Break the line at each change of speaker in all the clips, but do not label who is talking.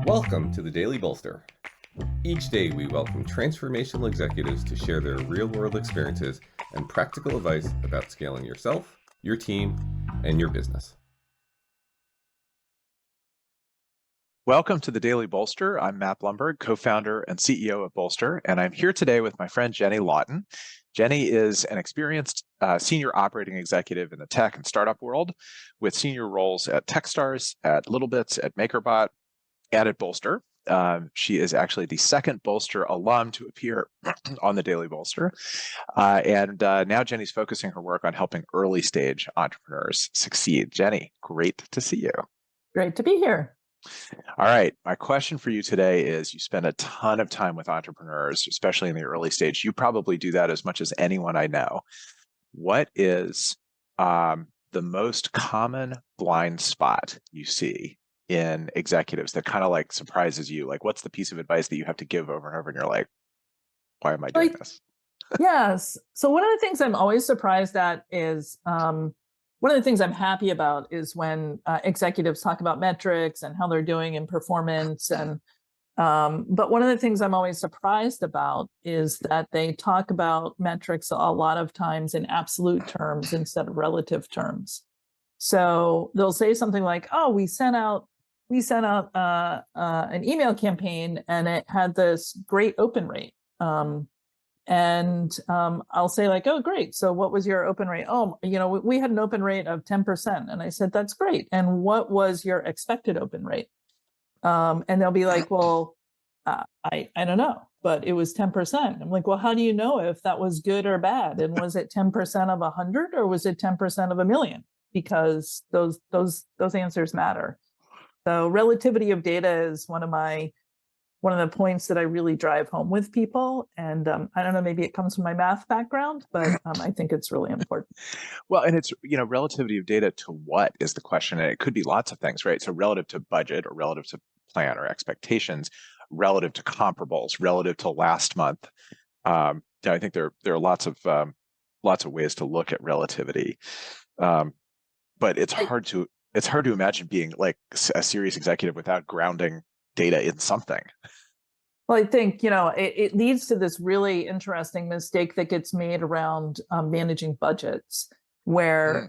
Welcome to the Daily Bolster. Each day we welcome transformational executives to share their real-world experiences and practical advice about scaling yourself, your team, and your business.
Welcome to the Daily Bolster. I'm Matt Blumberg, co-founder and CEO of Bolster, and I'm here today with my friend Jenny Lawton. Jenny is an experienced senior operating executive in the tech and startup world with senior roles at Techstars, at LittleBits, at MakerBot, and at Bolster. She is actually the second Bolster alum to appear on the Daily Bolster. And now Jenny's focusing her work on helping early stage entrepreneurs succeed. Jenny, great to see you.
Great to be here.
All right. My question for you today is, you spend a ton of time with entrepreneurs, especially in the early stage. You probably do that as much as anyone I know. What is the most common blind spot you see in executives that kind of like surprises you? Like, what's the piece of advice that you have to give over and over and you're like, why am I doing this?
Yes. So one of the things I'm always surprised at is, one of the things I'm happy about is when executives talk about metrics and how they're doing in performance. And but one of the things I'm always surprised about is that they talk about metrics a lot of times in absolute terms instead of relative terms. So they'll say something like, "Oh, we sent out an email campaign and it had this great open rate." I'll say like, "Oh, great. So what was your open rate?" "Oh, we had an open rate of 10%. And I said, "That's great. And what was your expected open rate?" And they'll be like, "Well, I don't know, but it was 10%. I'm like, "Well, how do you know if that was good or bad? And was it 10% of 100 or was it 10% of 1,000,000? Because those answers matter. So relativity of data is one of the points that I really drive home with people. And I don't know, maybe it comes from my math background, but I think it's really important.
Well, and it's, relativity of data to what is the question? And it could be lots of things, right? So relative to budget or relative to plan or expectations, relative to comparables, relative to last month. I think there are lots of ways to look at relativity. But it's hard to imagine being like a serious executive without grounding data in something.
Well, I think, it leads to this really interesting mistake that gets made around managing budgets, where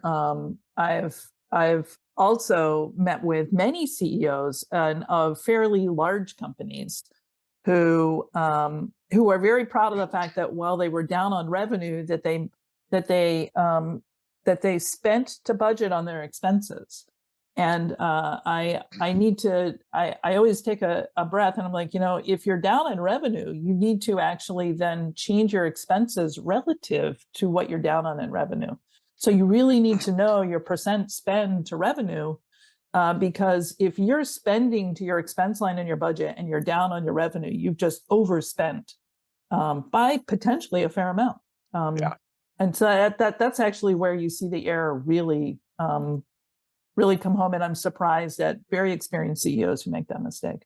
I've also met with many CEOs of fairly large companies who are very proud of the fact that while they were down on revenue, that they spent to budget on their expenses. And I always take a breath and I'm like, if you're down in revenue, you need to actually then change your expenses relative to what you're down on in revenue. So you really need to know your percent spend to revenue, because if you're spending to your expense line in your budget and you're down on your revenue, you've just overspent by potentially a fair amount. And so that's actually where you see the error really come home. And I'm surprised at very experienced CEOs who make that mistake.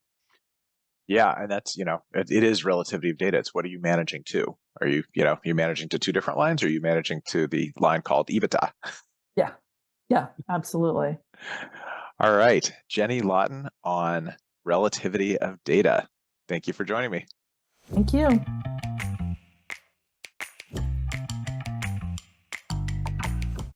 Yeah. And that's, it is relativity of data. It's what are you managing to? Are you, you're managing to two different lines, or are you managing to the line called EBITDA?
Yeah, absolutely.
All right. Jenny Lawton on relativity of data. Thank you for joining me.
Thank you.